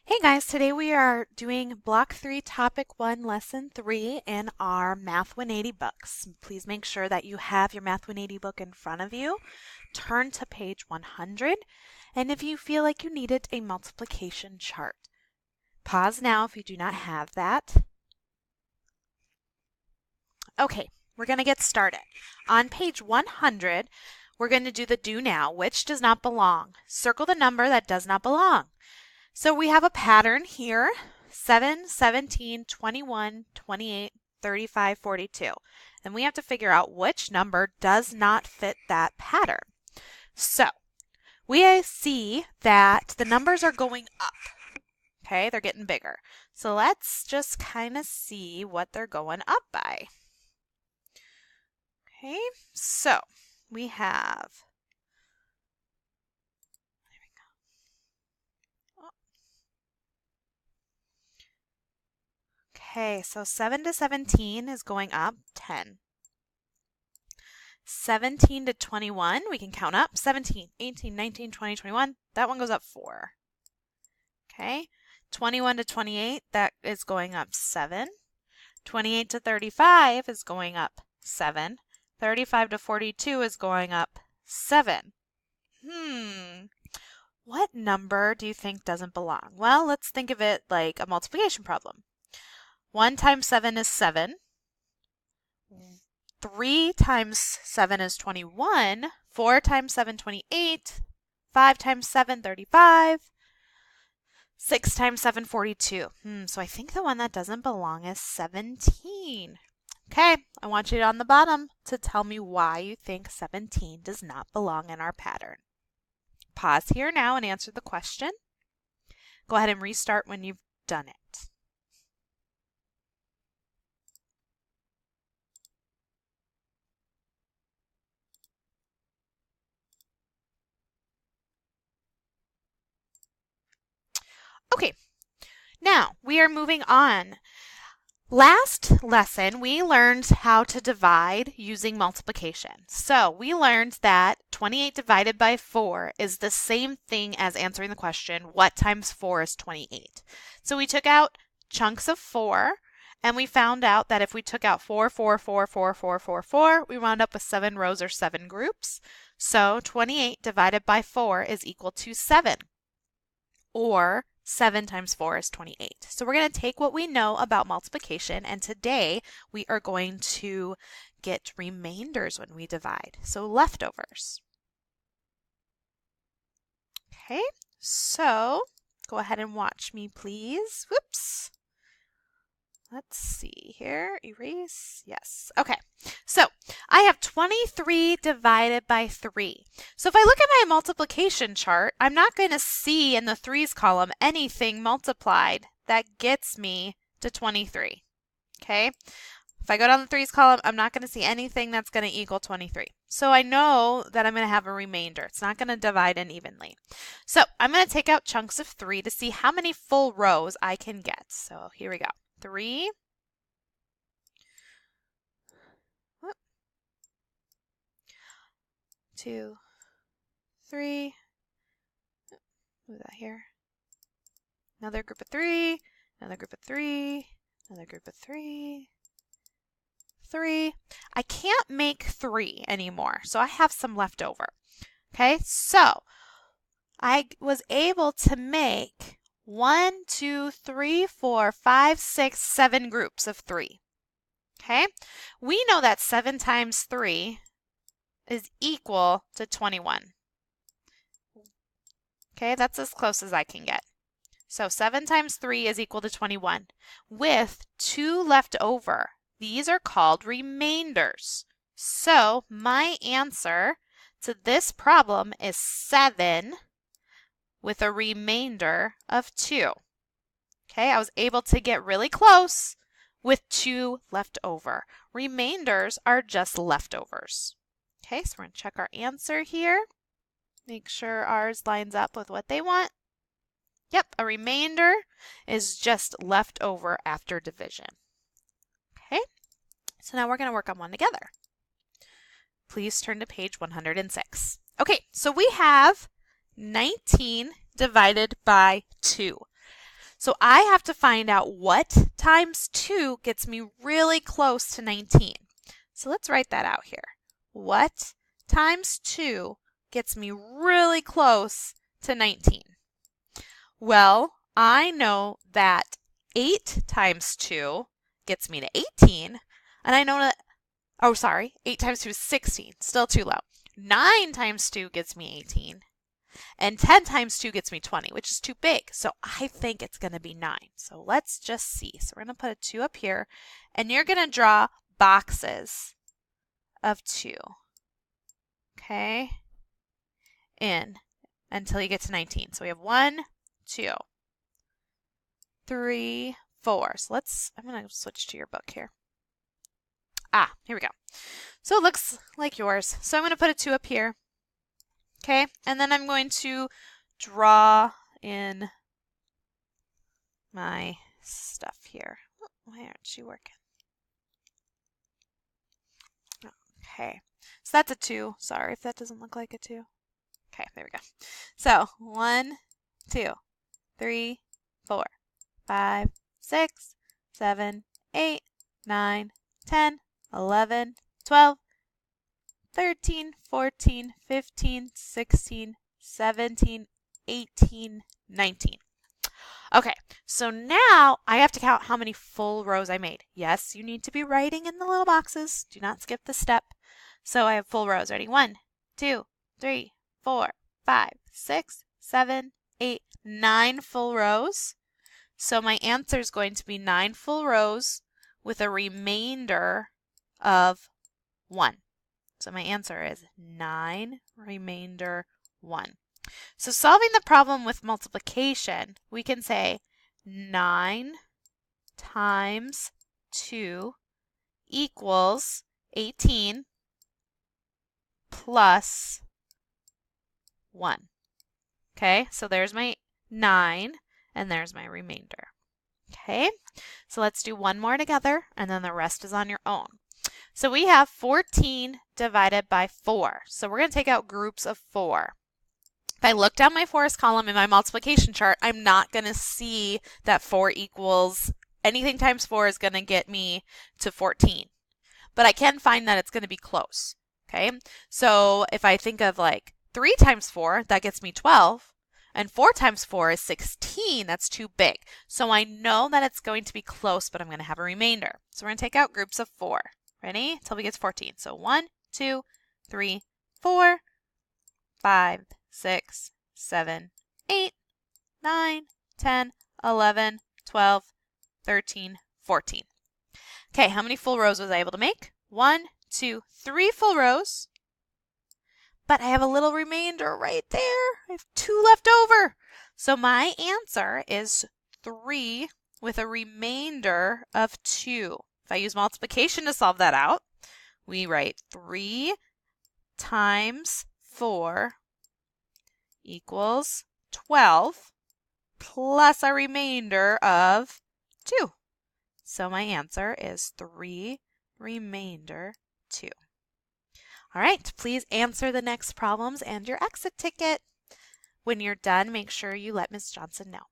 Hey guys, today we are doing Block 3, Topic 1, Lesson 3 in our Math 180 books. Please make sure that you have your Math 180 book in front of you. Turn to page 100, and if you feel like you needed a multiplication chart, pause now if you do not have that. Okay, we're going to get started. On page 100, we're going to do the do now, which does not belong. Circle the number that does not belong. So we have a pattern here, 7, 17, 21, 28, 35, 42. And we have to figure out which number does not fit that pattern. So we see that the numbers are going up. Okay, they're getting bigger. So let's just kind of see what they're going up by. Okay, so we have Okay, so 7 to 17 is going up 10. 17 to 21, we can count up. 17, 18, 19, 20, 21. That one goes up 4. Okay, 21 to 28, that is going up 7. 28 to 35 is going up 7. 35 to 42 is going up 7. What number do you think doesn't belong? Well, let's think of it like a multiplication problem. 1 times 7 is 7. 3 times 7 is 21. 4 times 7, 28. 5 times 7, 35. 6 times 7, 42. So I think the one that doesn't belong is 17. Okay, I want you on the bottom to tell me why you think 17 does not belong in our pattern. Pause here now and answer the question. Go ahead and restart when you've done it. Okay, now we are moving on. Last lesson, we learned how to divide using multiplication. So we learned that 28 divided by 4 is the same thing as answering the question, what times 4 is 28? So we took out chunks of 4, and we found out that if we took out 4, 4, 4, 4, 4, 4, 4, we wound up with 7 rows or 7 groups. So 28 divided by 4 is equal to 7, or 7 times 4 is 28. So we're going to take what we know about multiplication, and today we are going to get remainders when we divide, so leftovers. Okay, so go ahead and watch me, please. Whoops. Let's see here. Erase. Yes. Okay. So I have 23 divided by 3. So if I look at my multiplication chart, I'm not going to see in the 3's column anything multiplied that gets me to 23. Okay. If I go down the 3's column, I'm not going to see anything that's going to equal 23. So I know that I'm going to have a remainder. It's not going to divide in evenly. So I'm going to take out chunks of 3 to see how many full rows I can get. So here we go. 3. 2, 3. Move that here. Another group of 3. Another group of 3. Another group of 3. 3. I can't make 3 anymore, so I have some left over. Okay, so I was able to make 1, 2, 3, 4, 5, 6, 7 groups of 3. Okay, we know that 7 times 3 is equal to 21. Okay, that's as close as I can get. So 7 times 3 is equal to 21, with 2 left over. These are called remainders. So my answer to this problem is 7 with a remainder of 2. Okay, I was able to get really close with 2 left over. Remainders are just leftovers. Okay, so we're going to check our answer here. Make sure ours lines up with what they want. Yep, a remainder is just left over after division. Okay, so now we're going to work on one together. Please turn to page 106. Okay, so we have 19 divided by 2. So I have to find out what times 2 gets me really close to 19. So let's write that out here. What times 2 gets me really close to 19? Well, I know that 8 times 2 gets me to 18, and I know that, 8 times 2 is 16, still too low. 9 times 2 gets me 18, and 10 times 2 gets me 20, which is too big. So I think it's going to be 9. So let's just see. So we're going to put a 2 up here, and you're going to draw boxes of 2. Okay? In until you get to 19. So we have 1, 2, 3, 4. So I'm going to switch to your book here. Here we go. So it looks like yours. So I'm going to put a 2 up here. Okay, and then I'm going to draw in my stuff here. Why aren't you working? Okay, so that's a 2. Sorry if that doesn't look like a 2. Okay, there we go. So 1, 2, 3, 4, 5, 6, 7, 8, 9, 10, 11, 12, 13, 14, 15, 16, 17, 18, 19. Okay, so now I have to count how many full rows I made. Yes, you need to be writing in the little boxes. Do not skip the step. So I have full rows. Ready? 1, 2, 3, 4, 5, 6, 7, 8, 9 full rows. So my answer is going to be 9 full rows with a remainder of 1. So my answer is 9, remainder 1. So solving the problem with multiplication, we can say 9 times 2 equals 18 plus 1. Okay, so there's my 9 and there's my remainder. Okay, so let's do one more together and then the rest is on your own. So we have 14 divided by 4. So we're going to take out groups of 4. If I look down my forest column in my multiplication chart, I'm not going to see that 4 equals anything times 4 is going to get me to 14. But I can find that it's going to be close. Okay, so if I think of like 3 times 4, that gets me 12. And 4 times 4 is 16. That's too big. So I know that it's going to be close, but I'm going to have a remainder. So we're going to take out groups of 4. Ready? Until we get to 14. So 1, 2, 3, 4, 5, 6, 7, 8, 9, 10, 11, 12, 13, 14. Okay, how many full rows was I able to make? 1, 2, 3 full rows. But I have a little remainder right there. I have 2 left over. So my answer is 3 with a remainder of 2. If I use multiplication to solve that out, we write 3 times 4 equals 12 plus a remainder of 2. So my answer is 3 remainder 2. All right, please answer the next problems and your exit ticket. When you're done, make sure you let Ms. Johnson know.